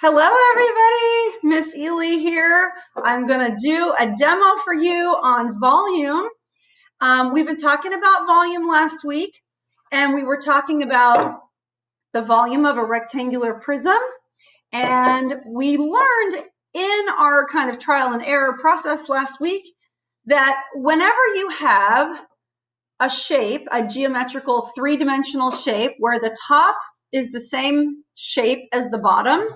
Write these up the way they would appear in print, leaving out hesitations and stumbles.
Hello, everybody. Miss Ely here. I'm going to do a demo for you on volume. We've been talking about volume last week, and we were talking about the volume of a rectangular prism. And we learned in our kind of trial and error process last week that whenever you have a shape, a geometrical three-dimensional shape where the top is the same shape as the bottom,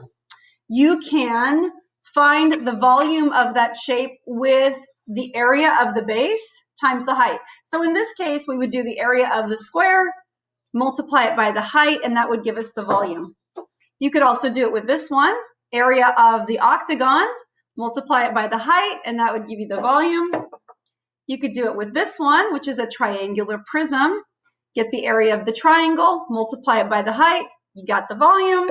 you can find the volume of that shape with the area of the base times the height. So in this case, we would do the area of the square, multiply it by the height, and that would give us the volume. You could also do it with this one, area of the octagon, multiply it by the height, and that would give you the volume. You could do it with this one, which is a triangular prism. Get the area of the triangle, multiply it by the height, you got the volume.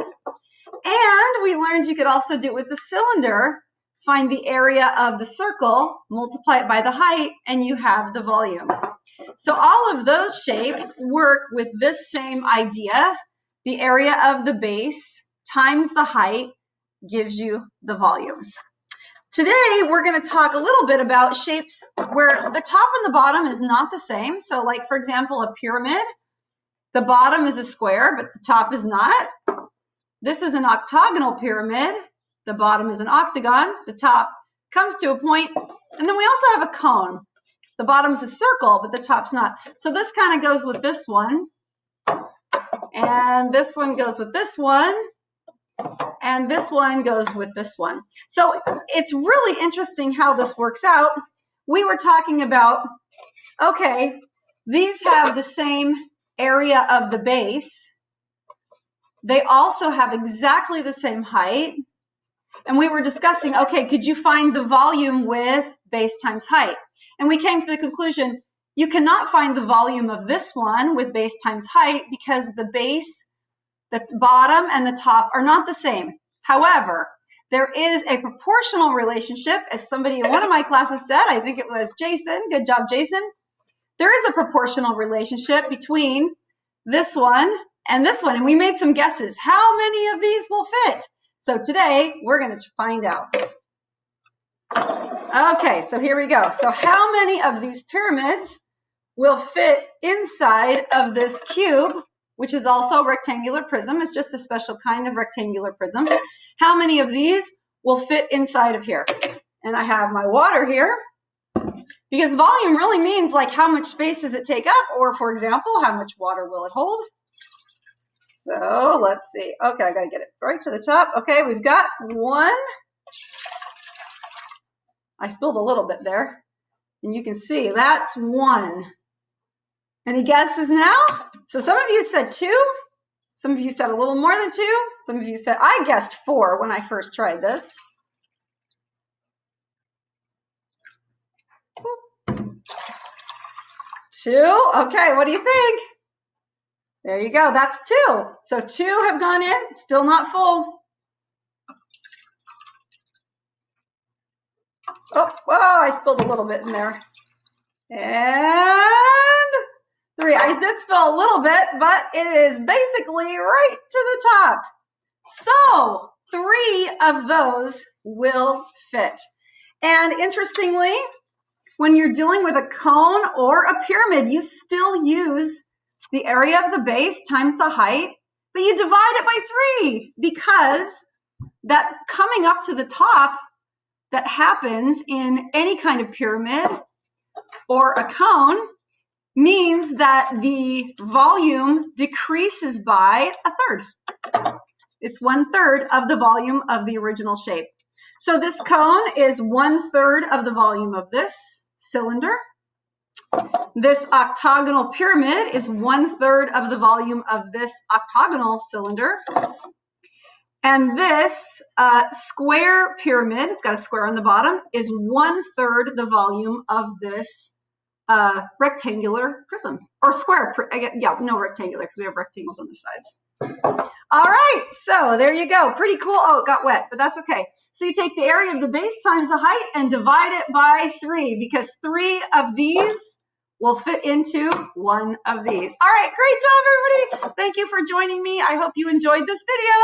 And we learned you could also do it with the cylinder, find the area of the circle, multiply it by the height, and you have the volume. So all of those shapes work with this same idea. The area of the base times the height gives you the volume. Today, we're going to talk a little bit about shapes where the top and the bottom is not the same. So like, for example, a pyramid, the bottom is a square, but the top is not. This is an octagonal pyramid. The bottom is an octagon. The top comes to a point. And then we also have a cone. The bottom's a circle, but the top's not. So this kind of goes with this one. And this one goes with this one. And this one goes with this one. So it's really interesting how this works out. We were talking about, okay, these have the same area of the base. They also have exactly the same height. And we were discussing, okay, could you find the volume with base times height? And we came to the conclusion, you cannot find the volume of this one with base times height because the base, the bottom, and the top are not the same. However, there is a proportional relationship, as somebody in one of my classes said, I think it was Jason, good job, Jason. There is a proportional relationship between this one and this one, and we made some guesses. How many of these will fit? So today, we're going to find out. Okay, so here we go. So how many of these pyramids will fit inside of this cube, which is also a rectangular prism? It's just a special kind of rectangular prism. How many of these will fit inside of here? And I have my water here, because volume really means like how much space does it take up, or for example, how much water will it hold? So let's see. Okay, I got to get it right to the top. Okay, we've got one. I spilled a little bit there. And you can see that's one. Any guesses now? So some of you said two. Some of you said a little more than two. Some of you said, I guessed 4 when I first tried this. Two. Okay, what do you think? There you go. That's 2. So 2 have gone in, still not full. Oh, whoa, I spilled a little bit in there. And 3. I did spill a little bit, but it is basically right to the top. So 3 of those will fit. And interestingly, when you're dealing with a cone or a pyramid, you still use the area of the base times the height, but you divide it by 3 because that coming up to the top that happens in any kind of pyramid or a cone means that the volume decreases by 1/3. It's 1/3 of the volume of the original shape. So this cone is 1/3 of the volume of this cylinder. This octagonal pyramid is 1/3 of the volume of this octagonal cylinder. And this square pyramid, it's got a square on the bottom, is 1/3 the volume of this rectangular prism. Or square, yeah, no rectangular, because we have rectangles on the sides. All right, so there you go. Pretty cool. Oh, it got wet, but that's okay. So you take the area of the base times the height and divide it by 3, because 3 of these will fit into 1 of these. All right, great job, everybody. Thank you for joining me. I hope you enjoyed this video.